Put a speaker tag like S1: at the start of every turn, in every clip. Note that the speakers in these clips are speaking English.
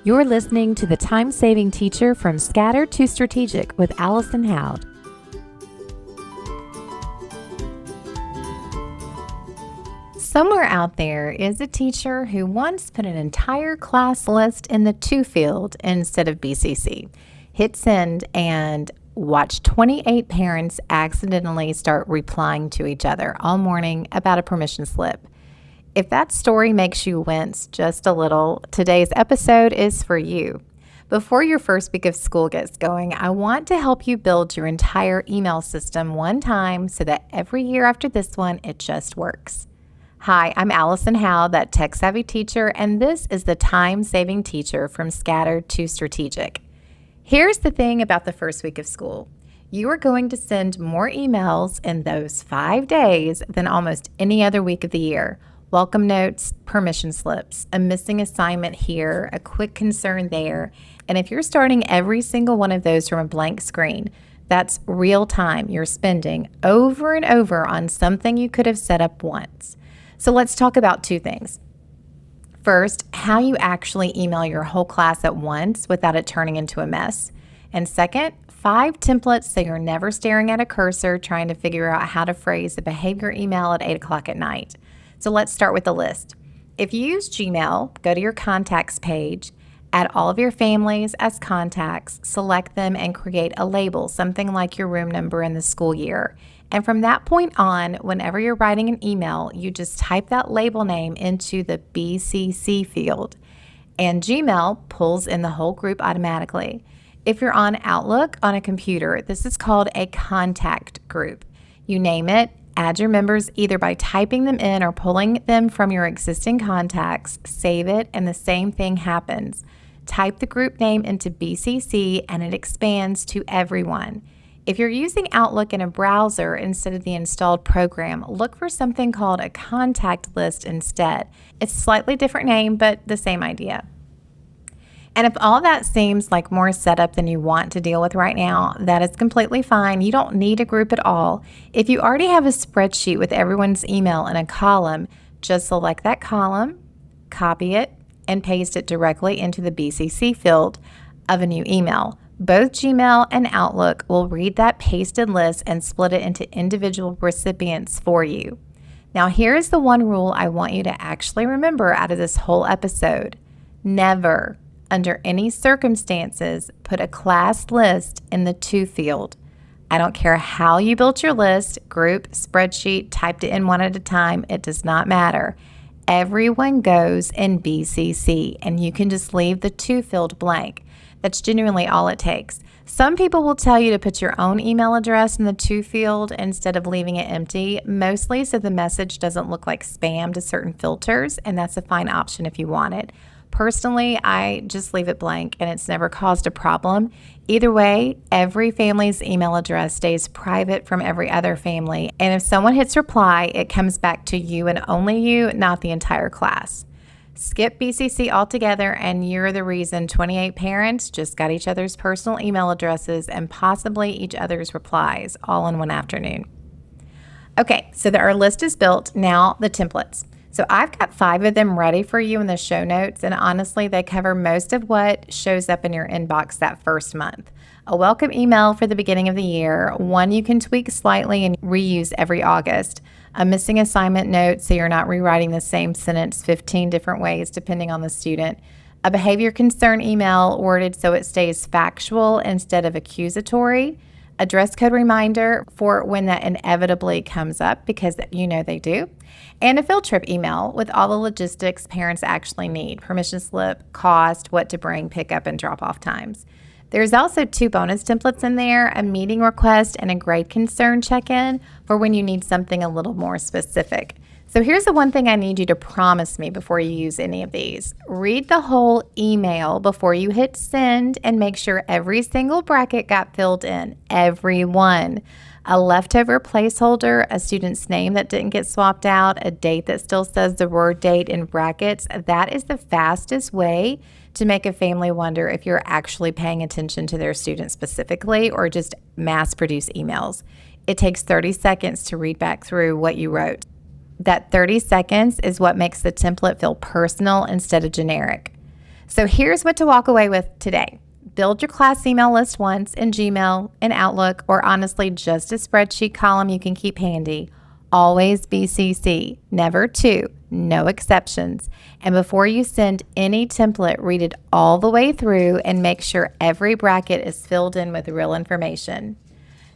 S1: You're listening to The Time-Saving Teacher from Scattered to Strategic with Allison Howd. Somewhere out there is a teacher who once put an entire class list in the to field instead of BCC. Hit send and watch 28 parents accidentally start replying to each other all morning about a permission slip. If that story makes you wince just a little, today's episode is for you. Before your first week of school gets going, I want to help you build your entire email system one time so that every year after this one, it just works. Hi, I'm Allison Howd, that tech-savvy teacher, and this is the Time-Saving Teacher from Scattered to Strategic. Here's the thing about the first week of school. You are going to send more emails in those 5 days than almost any other week of the year. Welcome notes, permission slips, a missing assignment here, a quick concern there. And if you're starting every single one of those from a blank screen, that's real time you're spending over and over on something you could have set up once. So let's talk about two things. First, how you actually email your whole class at once without it turning into a mess. And second, 5 templates so you're never staring at a cursor trying to figure out how to phrase a behavior email at 8 o'clock at night. So let's start with the list. If you use Gmail, go to your contacts page, add all of your families as contacts, select them, and create a label, something like your room number in the school year. And from that point on, whenever you're writing an email, you just type that label name into the BCC field, and Gmail pulls in the whole group automatically. If you're on Outlook on a computer, this is called a contact group. You name it, add your members either by typing them in or pulling them from your existing contacts, save it, and the same thing happens. Type the group name into BCC and it expands to everyone. If you're using Outlook in a browser instead of the installed program, look for something called a contact list instead. It's a slightly different name, but the same idea. And if all that seems like more setup than you want to deal with right now, that is completely fine. You don't need a group at all. If you already have a spreadsheet with everyone's email in a column, just select that column, copy it, and paste it directly into the BCC field of a new email. Both Gmail and Outlook will read that pasted list and split it into individual recipients for you. Now, here's the one rule I want you to actually remember out of this whole episode. Never, under any circumstances, put a class list in the to field. I don't care how you built your list, group, spreadsheet, typed it in one at a time, it does not matter. Everyone goes in BCC, and you can just leave the to field blank. That's genuinely all it takes. Some people will tell you to put your own email address in the to field instead of leaving it empty, mostly so the message doesn't look like spam to certain filters, and that's a fine option if you want it. Personally, I just leave it blank, and it's never caused a problem. Either way, every family's email address stays private from every other family, and if someone hits reply, it comes back to you and only you, not the entire class. Skip BCC altogether, and you're the reason 28 parents just got each other's personal email addresses and possibly each other's replies all in one afternoon. Okay, so our list is built. Now the templates. So I've got 5 of them ready for you in the show notes, and honestly, they cover most of what shows up in your inbox that first month. A welcome email for the beginning of the year, one you can tweak slightly and reuse every August. A missing assignment note so you're not rewriting the same sentence 15 different ways depending on the student. A behavior concern email worded so it stays factual instead of accusatory. A dress code reminder for when that inevitably comes up, because you know they do. And a field trip email with all the logistics parents actually need: permission slip, cost, what to bring, pickup, and drop-off times. There's also 2 bonus templates in there, a meeting request and a grade concern check-in for when you need something a little more specific. So here's the one thing I need you to promise me before you use any of these. Read the whole email before you hit send and make sure every single bracket got filled in. Every one. A leftover placeholder, a student's name that didn't get swapped out, a date that still says the word date in brackets. That is the fastest way to make a family wonder if you're actually paying attention to their student specifically or just mass produce emails. It takes 30 seconds to read back through what you wrote. That 30 seconds is what makes the template feel personal instead of generic. So here's what to walk away with today. Build your class email list once in Gmail, in Outlook, or honestly, just a spreadsheet column you can keep handy. Always BCC, never two, no exceptions. And before you send any template, read it all the way through and make sure every bracket is filled in with real information.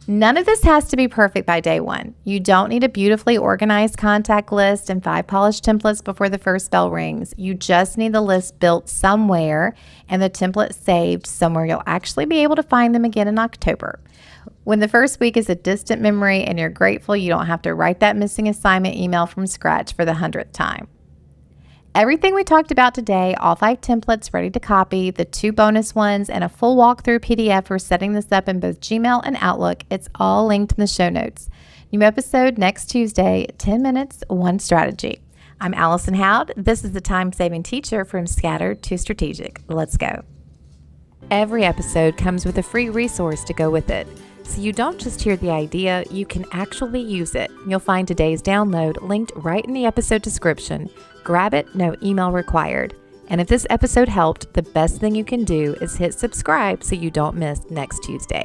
S1: None of this has to be perfect by day one. You don't need a beautifully organized contact list and 5 polished templates before the first bell rings. You just need the list built somewhere and the templates saved somewhere you'll actually be able to find them again in October. When the first week is a distant memory and you're grateful you don't have to write that missing assignment email from scratch for the 100th time. Everything we talked about today, all 5 templates ready to copy, the 2 bonus ones, and a full walkthrough PDF for setting this up in both Gmail and Outlook, it's all linked in the show notes. New episode next Tuesday, 10 minutes, 1 strategy. I'm Allison Howd. This is the time-saving teacher from Scattered to Strategic. Let's go. Every episode comes with a free resource to go with it. So you don't just hear the idea, you can actually use it. You'll find today's download linked right in the episode description. Grab it, no email required. And if this episode helped, the best thing you can do is hit subscribe so you don't miss next Tuesday.